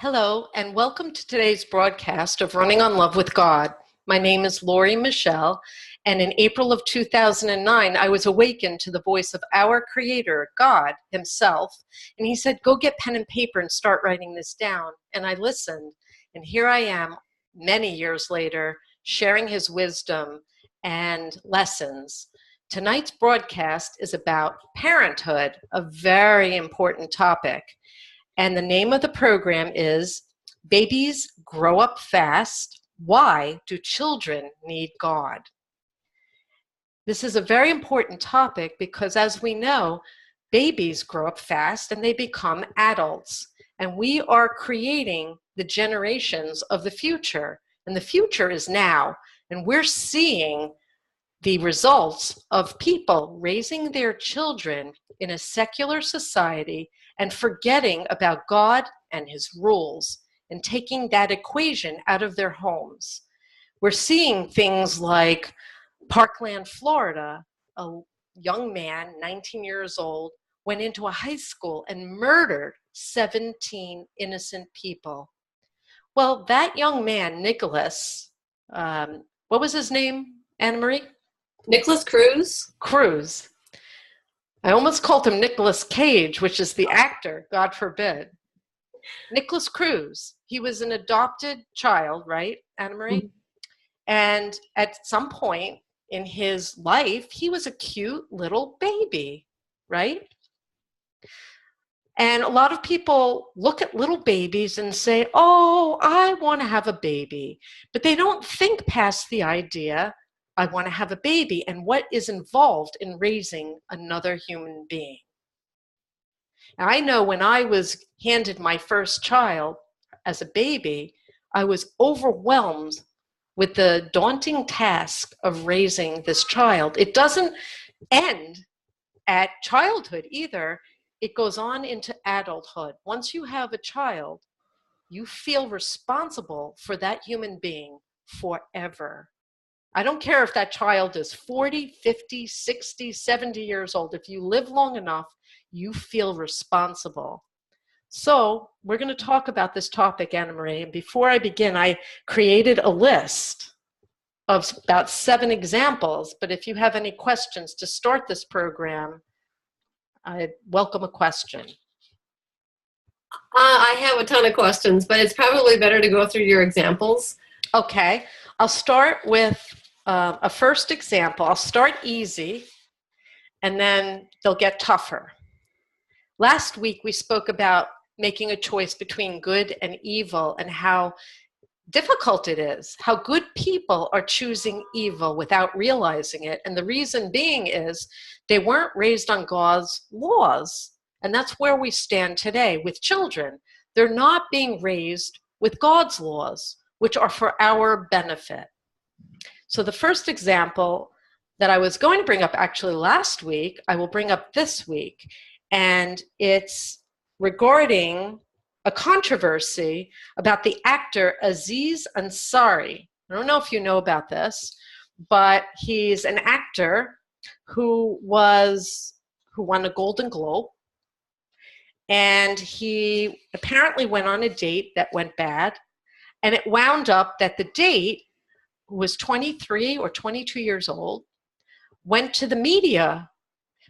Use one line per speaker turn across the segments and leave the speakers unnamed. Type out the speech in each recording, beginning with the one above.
Hello, and welcome to today's broadcast of Running on Love with God. My name is Lori Michelle, and in April of 2009, I was awakened to the voice of our Creator, God Himself, and He said, go get pen and paper and start writing this down. And I listened, and here I am, many years later, sharing His wisdom and lessons. Tonight's broadcast is about parenthood, a very important topic. And the name of the program is Babies Grow Up Fast. Why do children need God? This is a very important topic because, as we know, babies grow up fast and they become adults. And we are creating the generations of the future. And the future is now. And we're seeing the results of people raising their children in a secular society and forgetting about God and His rules and taking that equation out of their homes. We're seeing things like Parkland, Florida, a young man, 19 years old, went into a high school and murdered 17 innocent people. Well, that young man, Nicholas, what was his name, Anna Marie?
Nicholas Cruz?
Cruz. I almost called him Nicolas Cage, which is the actor, God forbid. Nicholas Cruz, he was an adopted child, right, Anna Marie? Mm-hmm. And at some point in his life, he was a cute little baby, right? And a lot of people look at little babies and say, oh, I want to have a baby. But they don't think past the idea, I want to have a baby, and what is involved in raising another human being. Now, I know when I was handed my first child as a baby, I was overwhelmed with the daunting task of raising this child. It doesn't end at childhood either. It goes on into adulthood. Once you have a child, you feel responsible for that human being forever. I don't care if that child is 40, 50, 60, 70 years old. If you live long enough, you feel responsible. So we're going to talk about this topic, Anna Marie. And before I begin, I created a list of about 7 examples. But if you have any questions to start this program, I welcome a question.
I have a ton of questions, but it's probably better to go through your examples.
Okay. I'll start with a first example. I'll start easy, and then they'll get tougher. Last week, we spoke about making a choice between good and evil and how difficult it is, how good people are choosing evil without realizing it. And the reason being is they weren't raised on God's laws. And that's where we stand today with children. They're not being raised with God's laws, which are for our benefit. So the first example that I was going to bring up actually last week, I will bring up this week. And it's regarding a controversy about the actor Aziz Ansari. I don't know if you know about this, but he's an actor who won a Golden Globe. And he apparently went on a date that went bad. And it wound up that the date, who was 23 or 22 years old, went to the media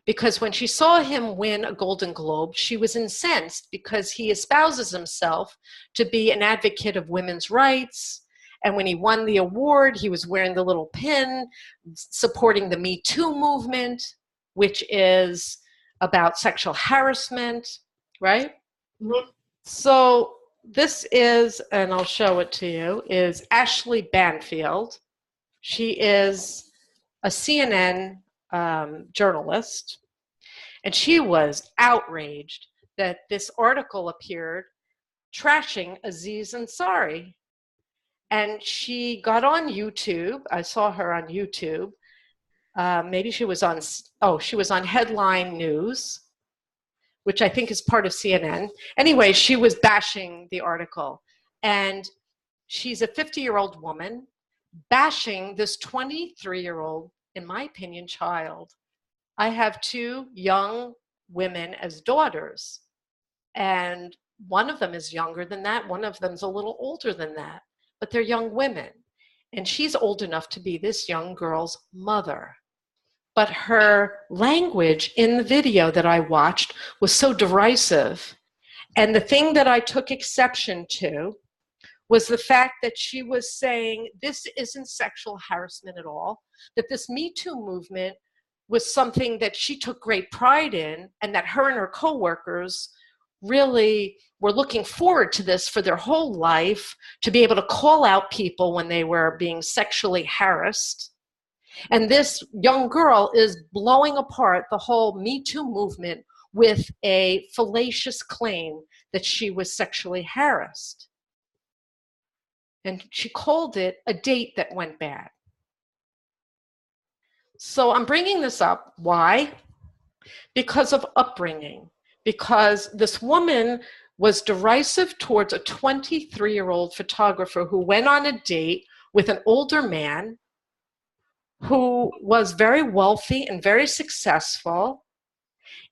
because when she saw him win a Golden Globe, she was incensed because he espouses himself to be an advocate of women's rights. And when he won the award, he was wearing the little pin supporting the Me Too movement, which is about sexual harassment, right? Mm-hmm. So this is, and I'll show it to you, is Ashleigh Banfield. She is a CNN journalist, and she was outraged that this article appeared trashing Aziz Ansari. And she got on YouTube. I saw her on YouTube. Maybe she was on Headline News, which I think is part of CNN. Anyway, she was bashing the article. And she's a 50-year-old woman bashing this 23-year-old, in my opinion, child. I have 2 young women as daughters. And one of them is younger than that. One of them's a little older than that, but they're young women. And she's old enough to be this young girl's mother. But her language in the video that I watched was so derisive. And the thing that I took exception to was the fact that she was saying this isn't sexual harassment at all, that this Me Too movement was something that she took great pride in, and that her and her coworkers really were looking forward to this for their whole life, to be able to call out people when they were being sexually harassed. And this young girl is blowing apart the whole Me Too movement with a fallacious claim that she was sexually harassed. And she called it a date that went bad. So I'm bringing this up. Why? Because of upbringing. Because this woman was derisive towards a 23-year-old photographer who went on a date with an older man who was very wealthy and very successful,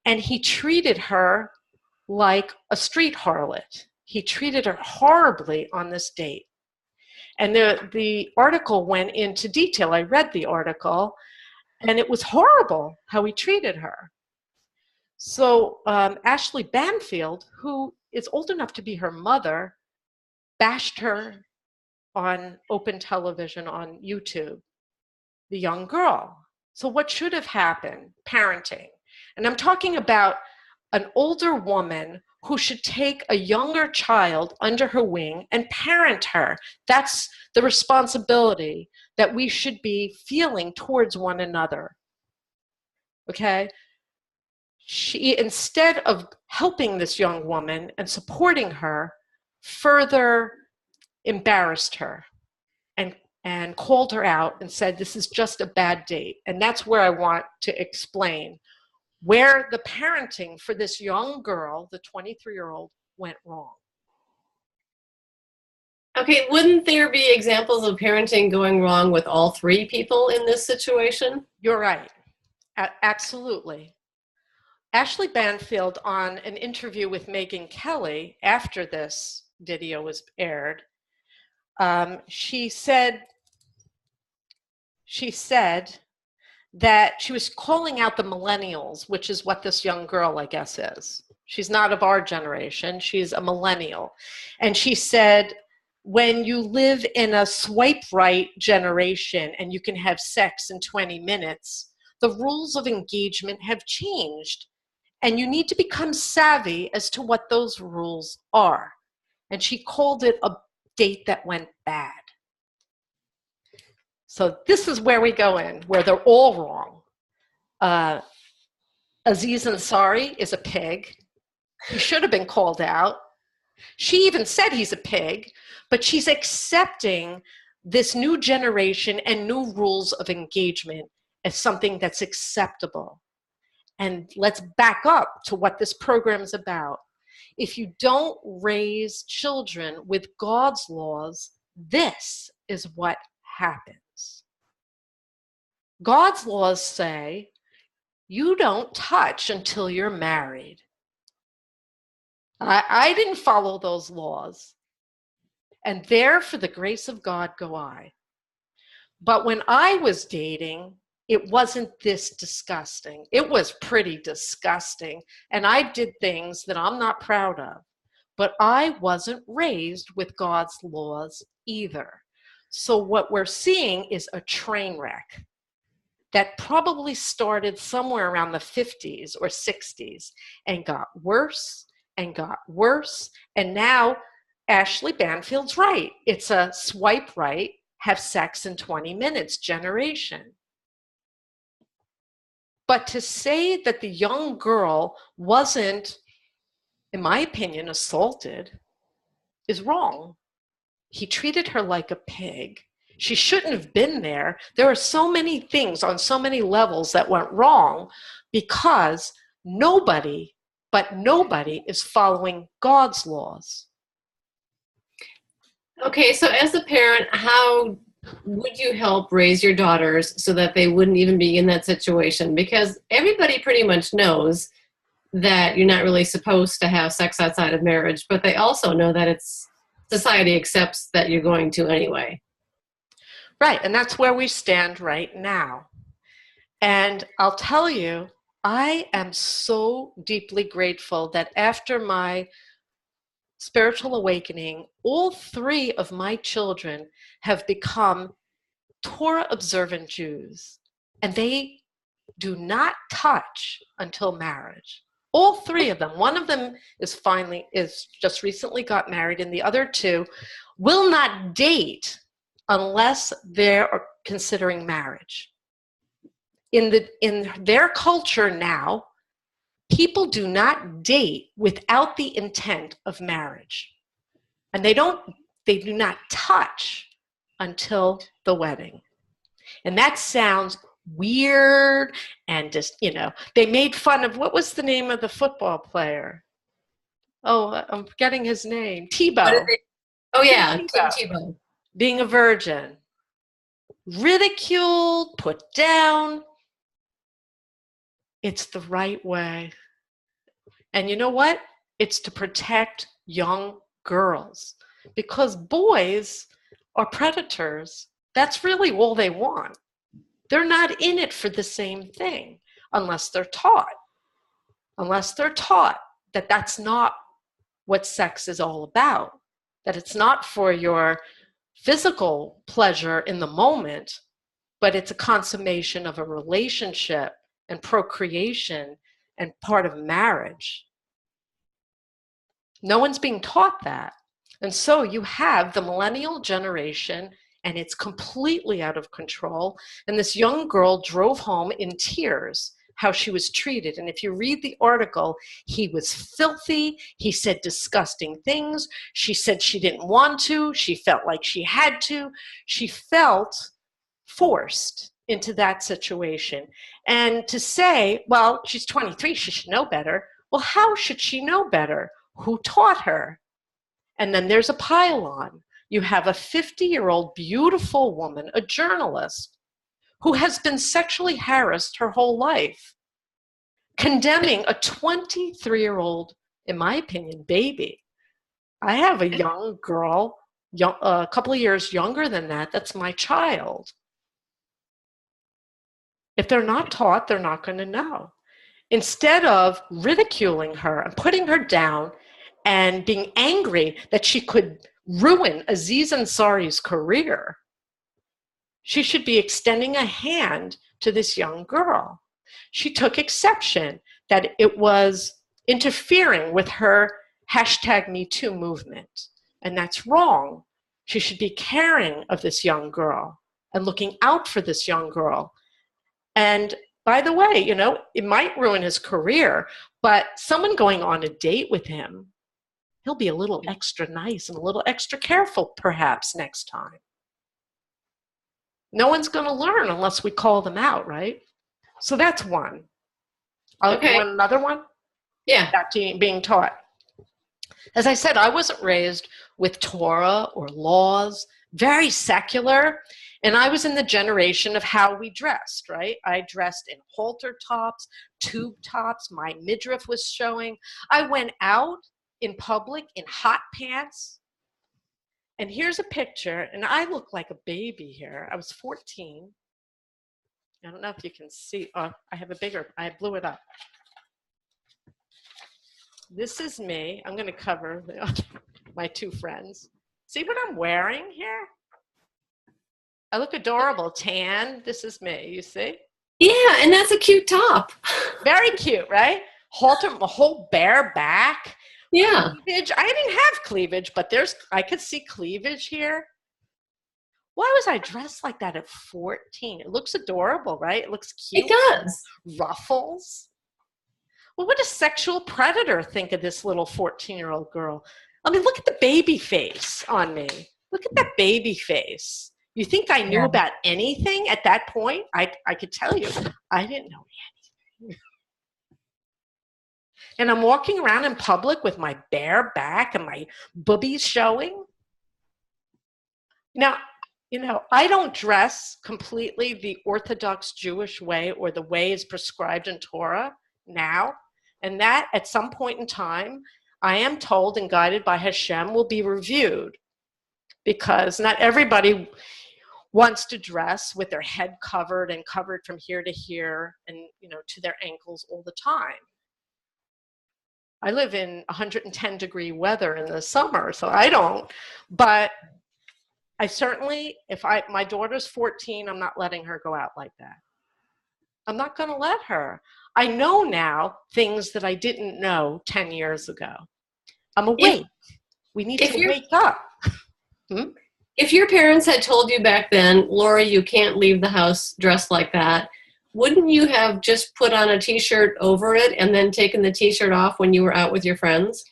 and he treated her like a street harlot. He treated her horribly on this date. And the article went into detail. I read the article, and it was horrible how he treated her. So Ashleigh Banfield, who is old enough to be her mother, bashed her on open television on YouTube, the young girl. So what should have happened? Parenting. And I'm talking about an older woman who should take a younger child under her wing and parent her. That's the responsibility that we should be feeling towards one another. Okay? She, instead of helping this young woman and supporting her, further embarrassed her and called her out and said, this is just a bad date. And that's where I want to explain where the parenting for this young girl, the 23-year-old, went wrong.
Okay, wouldn't there be examples of parenting going wrong with all three people in this situation?
You're right. Absolutely. Ashleigh Banfield, on an interview with Megyn Kelly after this video was aired, she said that she was calling out the millennials, which is what this young girl, I guess, is. She's not of our generation. She's a millennial. And she said, when you live in a swipe right generation and you can have sex in 20 minutes, the rules of engagement have changed. And you need to become savvy as to what those rules are. And she called it a date that went bad. So this is where we go in, where they're all wrong. Aziz Ansari is a pig. He should have been called out. She even said he's a pig, but she's accepting this new generation and new rules of engagement as something that's acceptable. And let's back up to what this program is about. If you don't raise children with God's laws, this is what happens. God's laws say you don't touch until you're married. I didn't follow those laws. And there, for the grace of God, go I. But when I was dating, it wasn't this disgusting. It was pretty disgusting. And I did things that I'm not proud of. But I wasn't raised with God's laws either. So what we're seeing is a train wreck that probably started somewhere around the 50s or 60s and got worse and got worse. And now Ashleigh Banfield's right. It's a swipe right, have sex in 20 minutes generation. But to say that the young girl wasn't, in my opinion, assaulted is wrong. He treated her like a pig. She shouldn't have been there. There are so many things on so many levels that went wrong because nobody is following God's laws.
Okay, so as a parent, how would you help raise your daughters so that they wouldn't even be in that situation? Because everybody pretty much knows that you're not really supposed to have sex outside of marriage, but they also know that society accepts that you're going to anyway.
Right, and that's where we stand right now. And I'll tell you, I am so deeply grateful that after my spiritual awakening, all three of my children have become Torah observant Jews, and they do not touch until marriage. All three of them. One of them is just recently got married, and the other two will not date unless they're considering marriage. In their culture now, people do not date without the intent of marriage. And they do not touch until the wedding. And that sounds weird and just, they made fun of, what was the name of the football player? Oh, I'm forgetting his name. Tebow.
Oh yeah, Tim
Tebow.
Tebow.
Being a virgin. Ridiculed, put down. It's the right way. And you know what? It's to protect young girls, because boys are predators. That's really all they want. They're not in it for the same thing unless they're taught. Unless they're taught that that's not what sex is all about, that it's not for your physical pleasure in the moment, but it's a consummation of a relationship and procreation and part of marriage. No one's being taught that. And so you have the millennial generation, and it's completely out of control. And this young girl drove home in tears how she was treated. And if you read the article, he was filthy. He said disgusting things. She said she didn't want to. She felt like she had to. She felt forced into that situation. And to say, well, she's 23, she should know better. Well, how should she know better? Who taught her? And then there's a pile-on. You have a 50-year-old beautiful woman, a journalist, who has been sexually harassed her whole life, condemning a 23-year-old, in my opinion, baby. I have a young girl, a couple of years younger than that, that's my child. If they're not taught, they're not going to know. Instead of ridiculing her and putting her down and being angry that she could ruin Aziz Ansari's career, she should be extending a hand to this young girl. She took exception that it was interfering with her #MeToo movement, and that's wrong. She should be caring of this young girl and looking out for this young girl. And by the way, it might ruin his career, but someone going on a date with him, he'll be a little extra nice and a little extra careful perhaps next time. No one's going to learn unless we call them out, right? So that's one.
Okay.
You want another one?
Yeah.
About being taught. As I said, I wasn't raised with Torah or laws, very secular. And I was in the generation of how we dressed, right? I dressed in halter tops, tube tops. My midriff was showing. I went out in public in hot pants. And here's a picture, and I look like a baby here. I was 14. I don't know if you can see. Oh, I blew it up. This is me. I'm going to cover my two friends. See what I'm wearing here? I look adorable. Tan. This is me. You see?
Yeah, and that's a cute top.
Very cute, right? Halter, a whole bare back.
Yeah.
Cleavage. I didn't have cleavage, but I could see cleavage here. Why was I dressed like that at 14? It looks adorable, right? It looks cute.
It does.
Ruffles. Well, what does sexual predator think of this little 14-year-old girl? I mean, look at the baby face on me. Look at that baby face. You think I knew about anything at that point? I could tell you, I didn't know anything. And I'm walking around in public with my bare back and my boobies showing. Now, I don't dress completely the Orthodox Jewish way or the way is prescribed in Torah now. And that at some point in time, I am told and guided by Hashem, will be reviewed, because not everybody wants to dress with their head covered and covered from here to here and, you know, to their ankles all the time. I live in 110-degree weather in the summer, so I don't. But I certainly, if my daughter's 14, I'm not letting her go out like that. I'm not going to let her. I know now things that I didn't know 10 years ago. I'm awake. We need to wake up.
If your parents had told you back then, Laura, you can't leave the house dressed like that, wouldn't you have just put on a t-shirt over it and then taken the t-shirt off when you were out with your friends?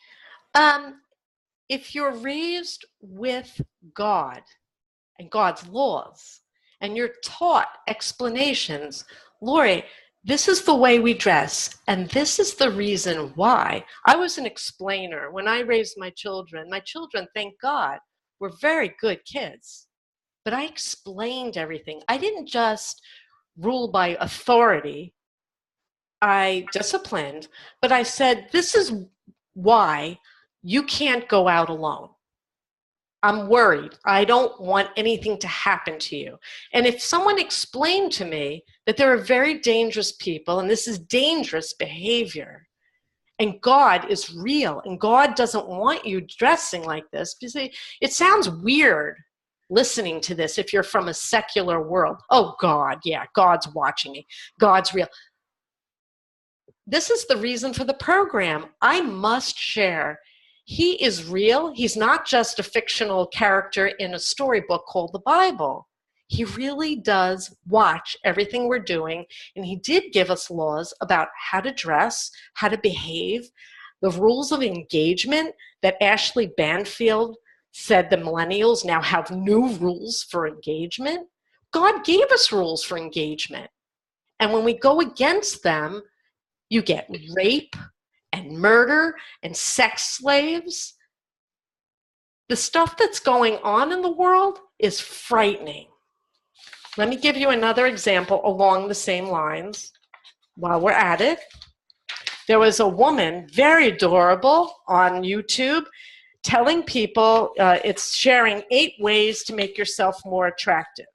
If you're raised with God and God's laws, and you're taught explanations, Lori, this is the way we dress, and this is the reason why. I was an explainer. When I raised my children, thank God, were very good kids. But I explained everything. I didn't just rule by authority. I disciplined, but I said, this is why you can't go out alone. I'm worried. I don't want anything to happen to you. And if someone explained to me that there are very dangerous people, and this is dangerous behavior, and God is real, and God doesn't want you dressing like this, because it sounds weird listening to this if you're from a secular world. Oh, God, yeah, God's watching me. God's real. This is the reason for the program. I must share. He is real. He's not just a fictional character in a storybook called the Bible. He really does watch everything we're doing, and he did give us laws about how to dress, how to behave, the rules of engagement that Ashleigh Banfield said the millennials now have new rules for engagement. God gave us rules for engagement. And when we go against them, you get rape and murder and sex slaves. The stuff that's going on in the world is frightening. Let me give you another example along the same lines while we're at it. There was a woman, very adorable, on YouTube, telling people it's sharing 8 ways to make yourself more attractive.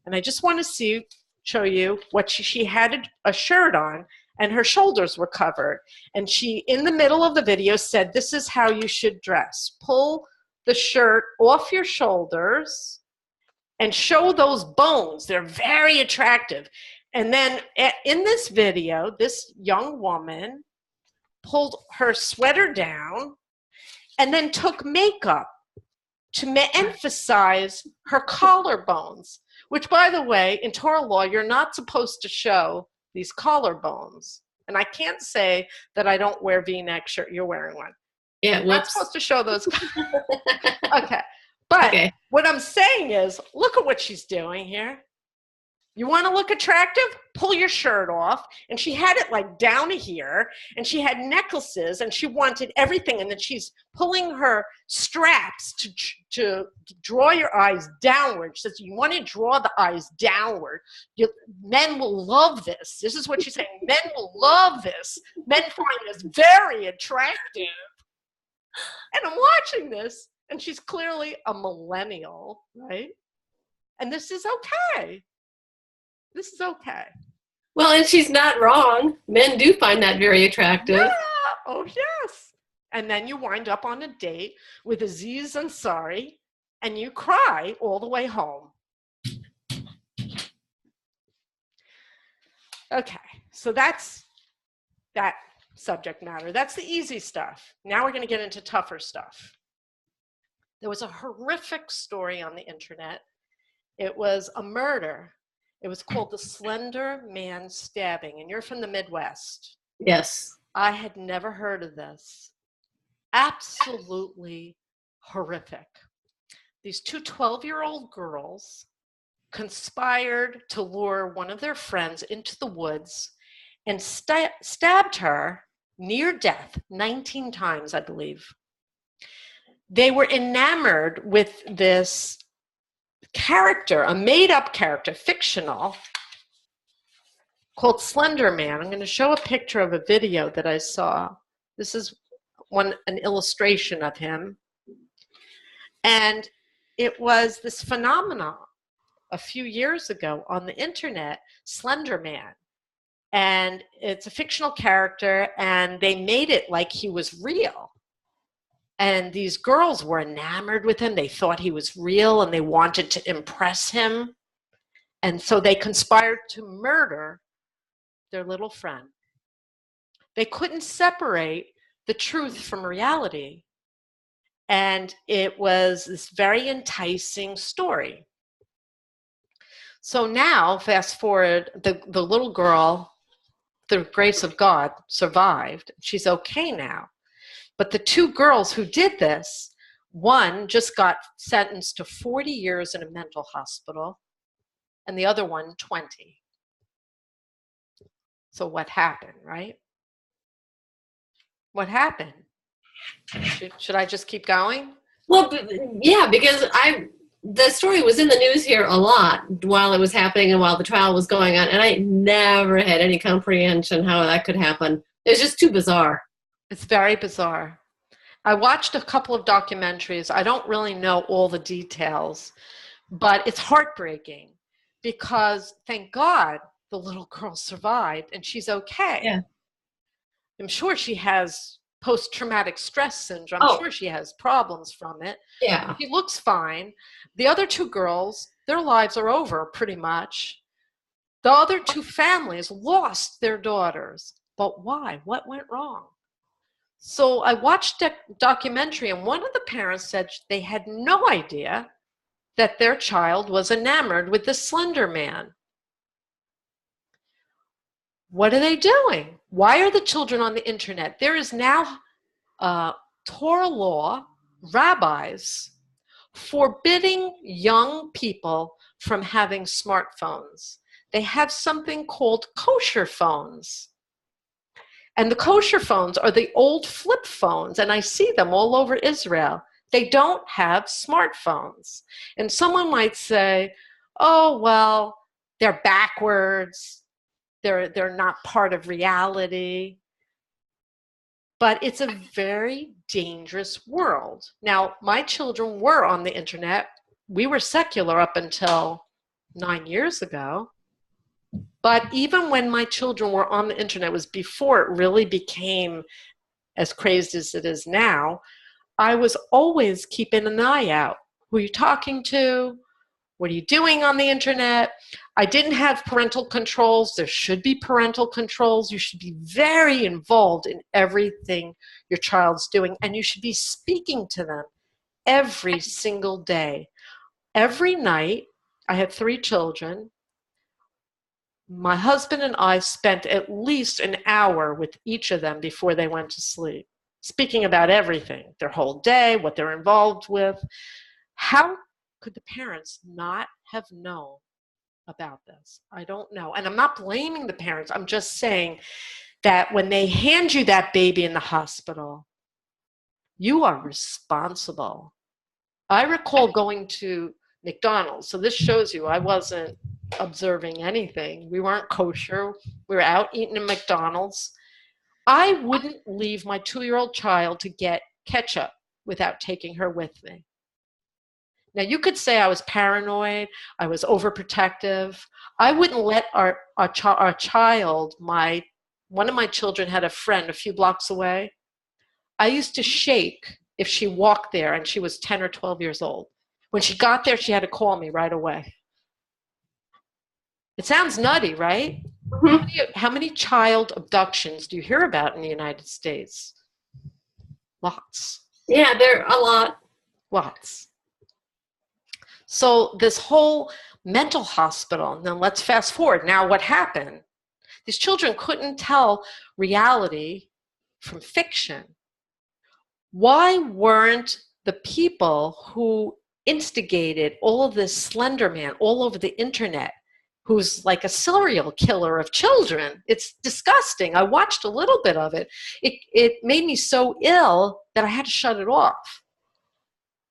And I just want to show you what she had a shirt on, and her shoulders were covered. And she, in the middle of the video, said, this is how you should dress. Pull the shirt off your shoulders and show those bones. They're very attractive. And then in this video, this young woman pulled her sweater down and then took makeup to emphasize her collarbones, which, by the way, in Torah law, you're not supposed to show these collarbones. And I can't say that I don't wear V-neck shirt. You're wearing one.
Yeah,
you're not supposed to show those. Okay. But what I'm saying is, look at what she's doing here. You want to look attractive? Pull your shirt off. And she had it like down here, and she had necklaces, and she wanted everything. And then she's pulling her straps to draw your eyes downward. She says, you want to draw the eyes downward. Men will love this. This is what she's saying. Men will love this. Men find this very attractive. And I'm watching this, and she's clearly a millennial, right? And this is okay. This is okay.
Well, and she's not wrong. Men do find that very attractive.
Yeah. Oh, yes. And then you wind up on a date with Aziz Ansari, and you cry all the way home. Okay, so that's that subject matter. That's the easy stuff. Now we're going to get into tougher stuff. There was a horrific story on the internet. It was a murder. It was called the Slender Man stabbing, and you're from the Midwest.
Yes.
I had never heard of this. Absolutely horrific. These two 12-year-old girls conspired to lure one of their friends into the woods and stabbed her near death 19 times, I believe. They were enamored with this character, a made-up character, fictional, called Slender Man. I'm going to show a picture of a video that I saw. This is an illustration of him. And it was this phenomenon a few years ago on the internet, Slender Man. And it's a fictional character, and they made it like he was real. And these girls were enamored with him. They thought he was real, and they wanted to impress him. And so they conspired to murder their little friend. They couldn't separate the truth from reality. And it was this very enticing story. So now, fast forward, the little girl, the grace of God, survived. She's okay now. But the two girls who did this, one just got sentenced to 40 years in a mental hospital, and the other one 20. So what happened, right? What happened? Should I just keep going?
Well, yeah, because the story was in the news here a lot while it was happening and while the trial was going on, and I never had any comprehension how that could happen. It's just too bizarre.
It's very bizarre. I watched a couple of documentaries. I don't really know all the details, but it's heartbreaking because, thank God, the little girl survived and she's okay.
Yeah.
I'm sure she has post-traumatic stress syndrome.
Oh.
I'm sure she has problems from it.
Yeah.
She looks fine. The other two girls, their lives are over pretty much. The other two families lost their daughters. But why? What went wrong? So I watched a documentary, and one of the parents said they had no idea that their child was enamored with the Slender Man. What are they doing? Why are the children on the internet? There is now Torah law, rabbis forbidding young people from having smartphones. They have something called kosher phones. And the kosher phones are the old flip phones, and I see them all over Israel. They don't have smartphones. And someone might say, oh, well, they're backwards. They're not part of reality. But it's a very dangerous world. Now, my children were on the internet. We were secular up until 9 years ago. But even when my children were on the internet, it was before it really became as crazed as it is now. I was always keeping an eye out. Who are you talking to? What are you doing on the internet? I didn't have parental controls. There should be parental controls. You should be very involved in everything your child's doing, and you should be speaking to them every single day. Every night, I had 3 children. My husband and I spent at least an hour with each of them before they went to sleep, speaking about everything, their whole day, what they're involved with. How could the parents not have known about this? I don't know. And I'm not blaming the parents. I'm just saying that when they hand you that baby in the hospital, you are responsible. I recall going to McDonald's. So this shows you I wasn't observing anything. We weren't kosher. We were out eating at McDonald's. I wouldn't leave my 2-year-old child to get ketchup without taking her with me. Now, you could say I was paranoid, I was overprotective. I wouldn't let our child, one of my children had a friend a few blocks away. I used to shake if she walked there and she was 10 or 12 years old. When she got there, she had to call me right away. It sounds nutty, right? Mm-hmm. How many child abductions do you hear about in the United States? Lots.
Yeah, there are a lot.
Lots. So this whole mental hospital, now let's fast forward. Now what happened? These children couldn't tell reality from fiction. Why weren't the people who instigated all of this Slender Man all over the internet, who's like a serial killer of children? It's disgusting. I watched a little bit of it. It made me so ill that I had to shut it off.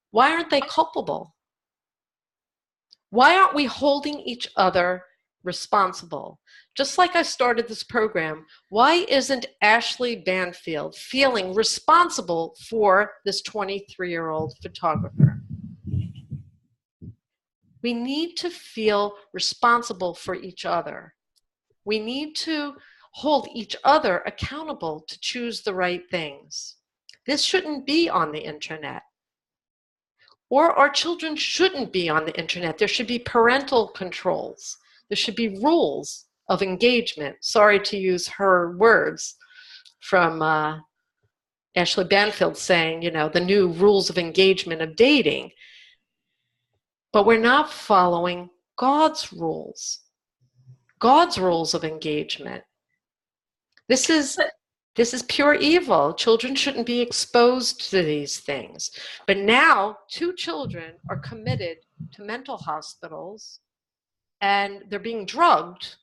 Why aren't they culpable? Why aren't we holding each other responsible. Just like I started this program, why isn't Ashleigh Banfield feeling responsible for this 23-year-old photographer? We need to feel responsible for each other. We need to hold each other accountable to choose the right things. This shouldn't be on the internet. Or our children shouldn't be on the internet. There should be parental controls. There should be rules of engagement. Sorry to use her words from Ashleigh Banfield saying, the new rules of engagement of dating. But we're not following God's rules of engagement. This is pure evil. Children shouldn't be exposed to these things. But now 2 children are committed to mental hospitals and they're being drugged.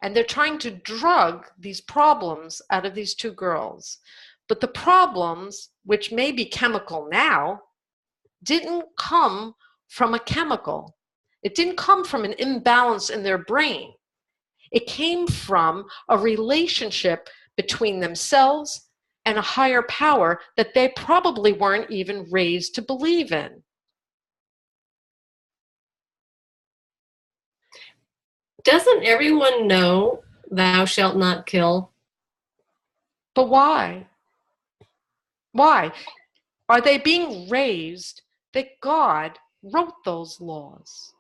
And they're trying to drug these problems out of these 2 girls. But the problems, which may be chemical now, didn't come from a chemical. It didn't come from an imbalance in their brain. It came from a relationship between themselves and a higher power that they probably weren't even raised to believe in.
Doesn't everyone know thou shalt not kill?
But why? Why? Are they being raised that God wrote those laws?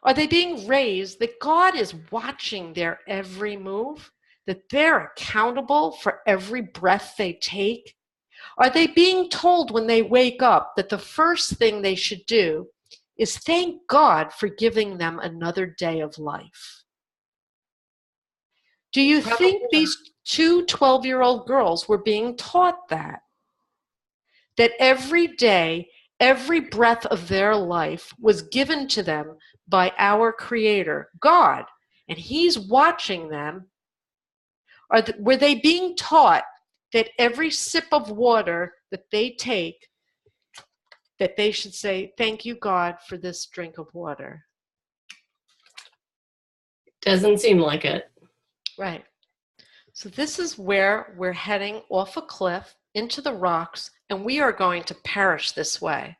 Are they being raised that God is watching their every move? That they're accountable for every breath they take? Are they being told when they wake up that the first thing they should do is thank God for giving them another day of life? Do you think these 2 12-year-old girls were being taught that? That every day, every breath of their life was given to them by our Creator, God, and He's watching them? Were they being taught that every sip of water that they take, that they should say, thank you, God, for this drink of water?
Doesn't seem like it.
Right. So this is where we're heading off a cliff into the rocks, and we are going to perish this way.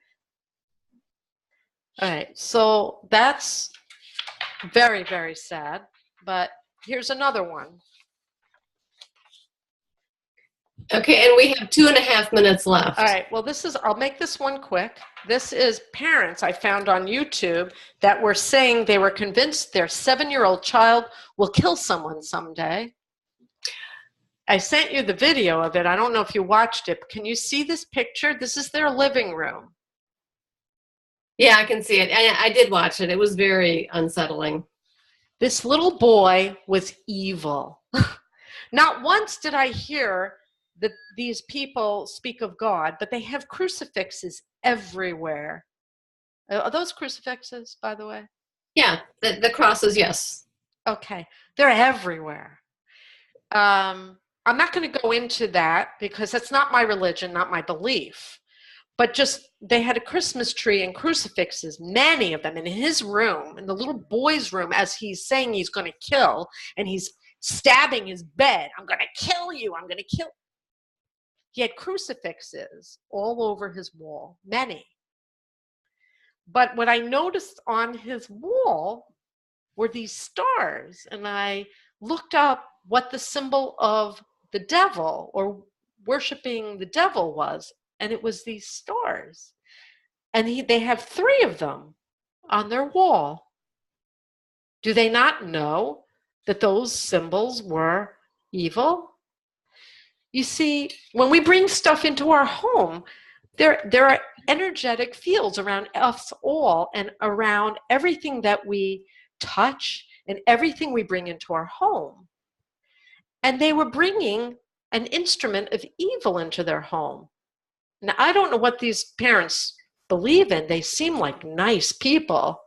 All right, so that's very, very sad, but here's another one.
Okay, and we have 2.5 minutes left.
All right, well, I'll make this one quick. This is parents I found on YouTube that were saying they were convinced their 7-year-old child will kill someone someday. I sent you the video of it. I don't know if you watched it, but can you see this picture? This is their living room.
Yeah, I can see it. I did watch it. It was very unsettling.
This little boy was evil. Not once did I hear that these people speak of God, but they have crucifixes everywhere. Are those crucifixes, by the way?
Yeah, the crosses, yes.
Okay, they're everywhere. I'm not going to go into that because that's not my religion, not my belief. But just, they had a Christmas tree and crucifixes, many of them, in his room, in the little boy's room, as he's saying he's going to kill, and he's stabbing his bed. I'm going to kill you. I'm going to kill. He had crucifixes all over his wall, many. But what I noticed on his wall were these stars, and I looked up what the symbol of the devil or worshiping the devil was, and it was these stars. And they have 3 of them on their wall. Do they not know that those symbols were evil? You see, when we bring stuff into our home, there are energetic fields around us all and around everything that we touch and everything we bring into our home. And they were bringing an instrument of evil into their home. Now, I don't know what these parents believe in. They seem like nice people.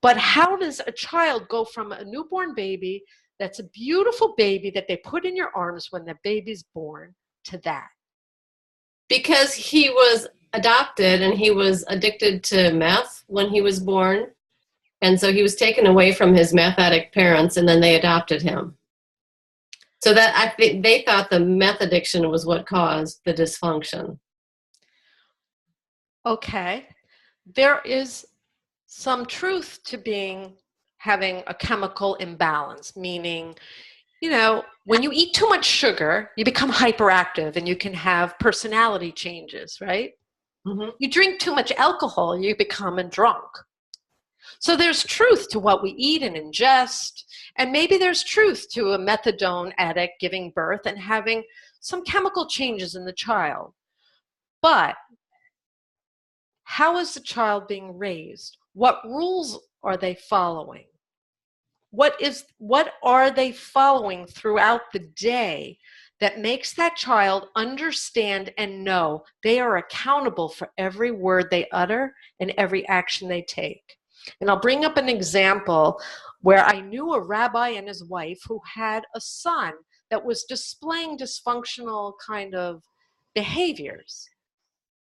But how does a child go from a newborn baby that's a beautiful baby that they put in your arms when the baby's born to that?
Because he was adopted and he was addicted to meth when he was born. And so he was taken away from his meth addict parents, and then they adopted him. So that I think they thought the meth addiction was what caused the dysfunction.
Okay. There is some truth to having a chemical imbalance, meaning, when you eat too much sugar, you become hyperactive and you can have personality changes, right?
Mm-hmm.
You drink too much alcohol, you become a drunk. So there's truth to what we eat and ingest, and maybe there's truth to a methadone addict giving birth and having some chemical changes in the child. But how is the child being raised? What rules are they following? What are they following throughout the day that makes that child understand and know they are accountable for every word they utter and every action they take? And I'll bring up an example where I knew a rabbi and his wife who had a son that was displaying dysfunctional kind of behaviors.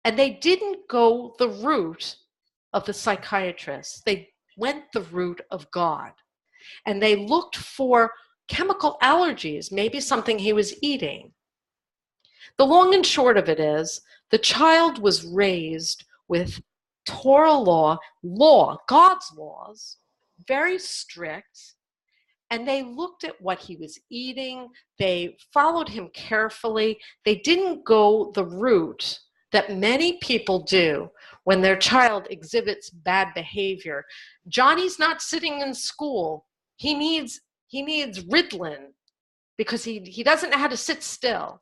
And they didn't go the route of the psychiatrist. They went the route of God. And they looked for chemical allergies, maybe something he was eating. The long and short of it is, the child was raised with Torah law, God's laws, very strict, and they looked at what he was eating. They followed him carefully. They didn't go the route that many people do when their child exhibits bad behavior. Johnny's not sitting in school. He needs Ritalin because he doesn't know how to sit still.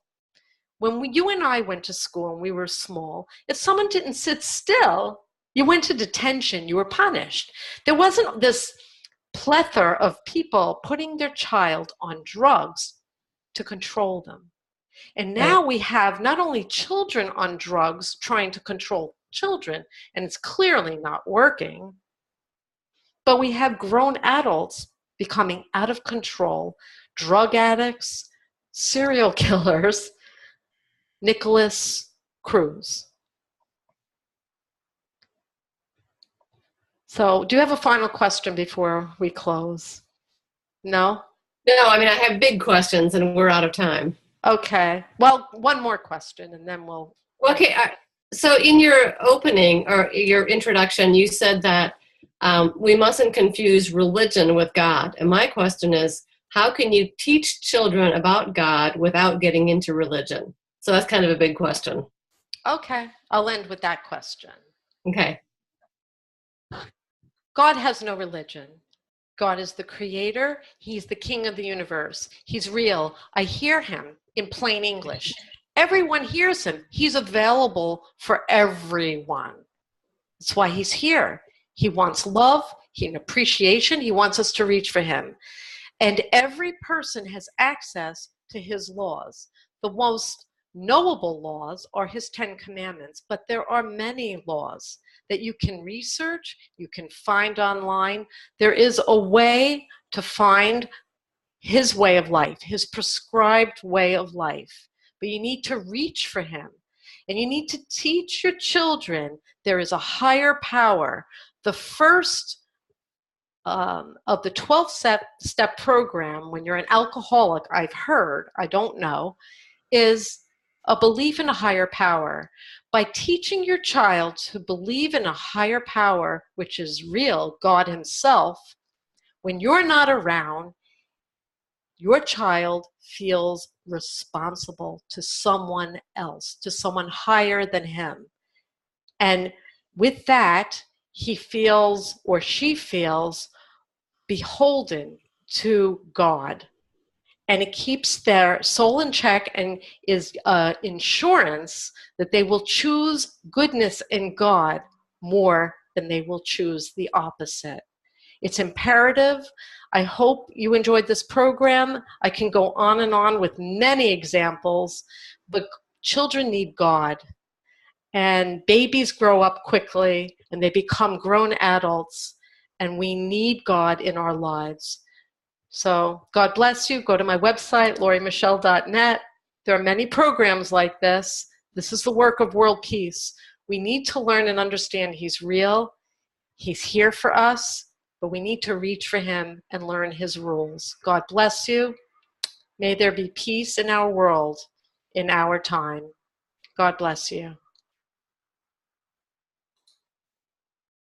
When you and I went to school and we were small, if someone didn't sit still, you went to detention, you were punished. There wasn't this plethora of people putting their child on drugs to control them. And now we have not only children on drugs trying to control children, and it's clearly not working, but we have grown adults becoming out of control, drug addicts, serial killers, Nicholas Cruz. So do you have a final question before we close? No?
No, I mean, I have big questions and we're out of time.
Okay. Well, one more question and then we'll...
Okay. So in your opening or your introduction, you said that we mustn't confuse religion with God. And my question is, how can you teach children about God without getting into religion? So that's kind of a big question.
Okay. I'll end with that question.
Okay.
God has no religion. God is the creator. He's the king of the universe. He's real. I hear him in plain English. Everyone hears him. He's available for everyone. That's why he's here. He wants love, and appreciation. He wants us to reach for him. And every person has access to his laws. The most knowable laws are his 10 commandments, but there are many laws that you can research, you can find online. There is a way to find his way of life, his prescribed way of life. But you need to reach for him. And you need to teach your children there is a higher power. The first of the 12-step program, when you're an alcoholic, I've heard, I don't know, is a belief in a higher power. By teaching your child to believe in a higher power, which is real, God himself, when you're not around, your child feels responsible to someone else, to someone higher than him. And with that, he feels or she feels beholden to God. And it keeps their soul in check and is insurance that they will choose goodness in God more than they will choose the opposite. It's imperative. I hope you enjoyed this program. I can go on and on with many examples, but children need God. And babies grow up quickly and they become grown adults, and we need God in our lives. So God bless you. Go to my website, lauriemichelle.net. There are many programs like this. This is the work of world peace. We need to learn and understand he's real. He's here for us. but we need to reach for him and learn his rules. God bless you. May there be peace in our world, in our time. God bless you.